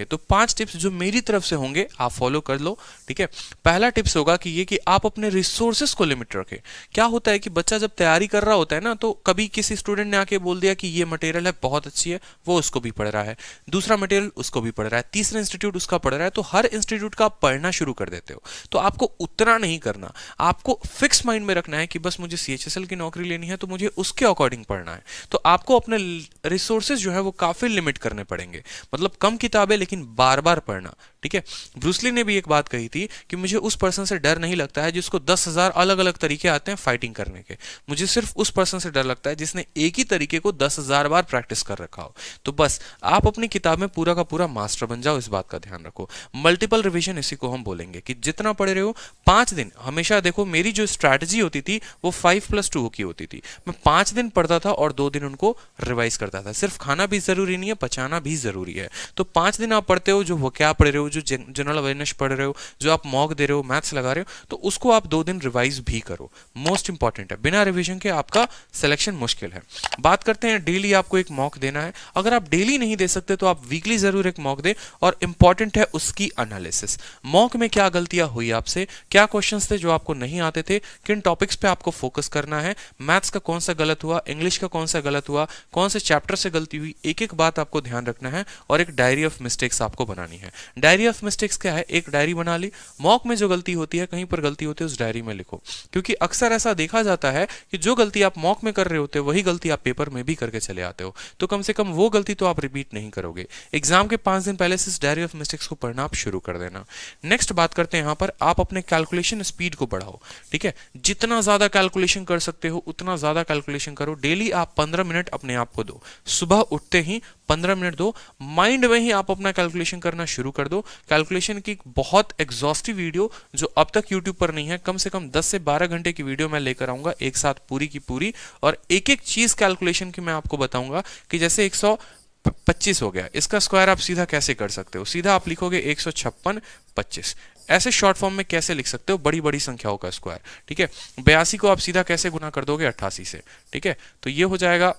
के। तो 5 टिप्स जो मेरी तरफ से होंगे आप फॉलो कर लो, ठीक है। पहला टिप्स होगा कि ये कि आप अपने रिसोर्सेस को लिमिट रखें। क्या होता है कि बच्चा जब तैयारी कर रहा होता है ना, तो कभी किसी स्टूडेंट ने आके बोल दिया कि ये मटेरियल है बहुत अच्छी है, वो उसको भी पढ़ रहा है, दूसरा मटेरियल उसको भी पढ़ रहा है, तीसरा इंस्टीट्यूट उसका पढ़ रहा है, तो हर इंस्टीट्यूट का आप पढ़ना शुरू कर देते हो। तो आपको उतना नहीं करना, आपको फिक्स माइंड में रखना है कि बस मुझे CHSL की नौकरी लेनी है तो मुझे उसके अकॉर्डिंग पढ़ना है। तो आपको अपने रिसोर्सेज जो है वो काफी लिमिट करने पड़ेंगे, मतलब कम किताबें लेकिन बार बार पढ़ना, ठीक है। ब्रूसली ने भी एक बात कही थी कि मुझे उस पर्सन से डर नहीं लगता है जिसको 10,000 अलग अलग तरीके आते हैं फाइटिंग करने के, मुझे सिर्फ उस पर्सन से डर लगता है जिसने एक ही तरीके को 10,000 बार प्रैक्टिस कर रखा हो। तो बस आप अपनी किताब में पूरा का पूरा मास्टर बन जाओ, इस बात का ध्यान रखो। मल्टीपल रिवीजन इसी को हम बोलेंगे कि जितना पढ़ रहे हो 5 दिन, हमेशा देखो मेरी जो स्ट्रैटेजी होती थी वो 5+2 की होती थी। मैं 5 दिन पढ़ता था और 2 दिन उनको रिवाइज करता था। सिर्फ खाना भी जरूरी नहीं है, पचाना भी जरूरी है। तो 5 दिन आप पढ़ते हो, जो वो क्या पढ़ रहे हो, जो जनरल अवेयरनेस पढ़ रहे हो, जो आप मॉक दे रहे हो, मैथ्स लगा रहे हो, तो उसको आप 2 दिन रिवाइज भी करो। मोस्ट इंपॉर्टेंट है, बिना रिवीजन के आपका सिलेक्शन मुश्किल है। बात करते हैं डेली आपको एक मॉक देना है। अगर आप डेली नहीं दे सकते तो आप वीकली जरूर एक मॉक दे, और इंपॉर्टेंट है उसकी एनालिसिस। मॉक में क्या गलतियां हुई आपसे, क्या क्वेश्चंस थे जो आपको नहीं आते थे, किन टॉपिक्स पे आपको फोकस करना है, मैथ्स का कौन सा गलत हुआ, इंग्लिश का कौन सा गलत हुआ, कौन से चैप्टर से गलती हुई, एक एक बात आपको ध्यान रखना है। और एक डायरी ऑफ मिस्टेक्स आपको बनानी है। डायरी ऑफ मिस्टेक्स क्या है, एक डायरी बना ली, मॉक में जो गलती होती है, कहीं पर गलती होती है, उस डायरी में लिखो। क्योंकि अक्सर ऐसा देखा जाता है कि जो गलती आप मॉक में कर रहे होते हो वही गलती आप पेपर में भी करके चले आते हो। तो कम से कम वो गलती तो आप रिपीट नहीं करोगे। एग्जाम के 5 दिन पहले से इस डायरी ऑफ मिस्टेक्स को पढ़ना आप शुरू कर देना। नेक्स्ट बात करते हैं, यहां पर आप अपने कैलकुलेशन स्पीड को बढ़ाओ, ठीक है। जितना ज्यादा कैलकुलेशन कर सकते हो उतना ज्यादा कैलकुलेशन करो। डेली आप 15 मिनट अपने आप को दो, सुबह उठते ही 15 मिनट दो, माइंड में ही आप अपना कैलकुलेशन करना शुरू कर दो। कैलकुलेशन की बहुत एग्जॉस्टिव वीडियो जो अब तक यूट्यूब पर नहीं है, कम से कम 10 से 12 घंटे की वीडियो मैं लेकर आऊंगा एक साथ पूरी की पूरी, और एक एक चीज कैलकुलेशन की मैं आपको बताऊंगा कि जैसे 125 हो गया, इसका स्क्वायर आप सीधा कैसे कर सकते हो। सीधा आप लिखोगे 156 25, ऐसे शॉर्ट फॉर्म में कैसे लिख सकते हो बड़ी बड़ी संख्याओं का स्क्वायर, ठीक है। 82 को आप सीधा कैसे गुना कर दोगे 88 से, ठीक है। तो ये हो जाएगा,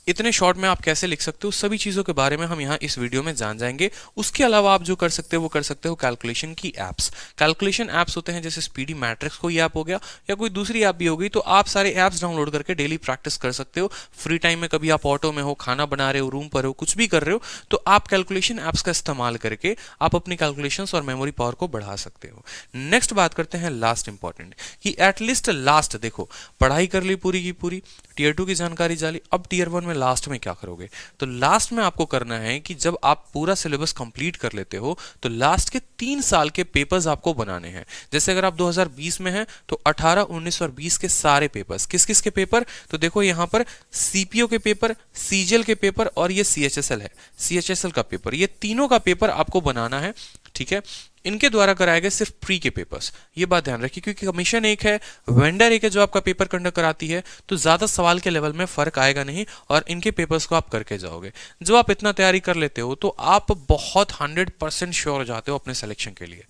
इतने शॉर्ट में आप कैसे लिख सकते हो, सभी चीजों के बारे में हम यहाँ इस वीडियो में जान जाएंगे। उसके अलावा आप जो कर सकते हो वो कर सकते हो कैलकुलेशन की एप्स। कैलकुलेशन एप्स होते हैं जैसे स्पीडी मैट्रिक्स कोई ऐप हो गया या कोई दूसरी ऐप भी होगी, तो आप सारे ऐप्स डाउनलोड करके डेली प्रैक्टिस कर सकते हो। फ्री टाइम में कभी आप ऑटो में हो, खाना बना रहे हो, रूम पर हो, कुछ भी कर रहे हो, तो आप कैलकुलेशन एप्स का इस्तेमाल करके आप अपनी कैलकुलेशन और मेमोरी पावर को बढ़ा सकते हो। नेक्स्ट बात करते हैं लास्ट इंपॉर्टेंट, कि एटलीस्ट लास्ट, देखो पढ़ाई कर ली पूरी की पूरी, टीयर 2 की जानकारी जाली, अब टीयर 1 में लास्ट में क्या करोगे। तो लास्ट में आपको करना है कि जब आप पूरा सिलेबस कंप्लीट कर लेते हो तो लास्ट के 3 साल के पेपर्स आपको बनाने हैं। जैसे अगर आप 2020 में हैं तो 18, 19 और 20 के सारे पेपर्स, किस किस के पेपर, तो देखो यहां पर सीपीओ के पेपर, सीजीएल के पेपर और ये CHSL है, CHSL का पेपर, ये तीनों का पेपर आपको बनाना है, ठीक है। इनके द्वारा कराए गए सिर्फ प्री के पेपर्स, ये बात ध्यान रखिए, क्योंकि कमीशन एक है, वेंडर एक है जो आपका पेपर कंडक्ट कराती है, तो ज्यादा सवाल के लेवल में फर्क आएगा नहीं और इनके पेपर्स को आप करके जाओगे। जो आप इतना तैयारी कर लेते हो तो आप बहुत 100% श्योर हो जाते हो अपने सिलेक्शन के लिए।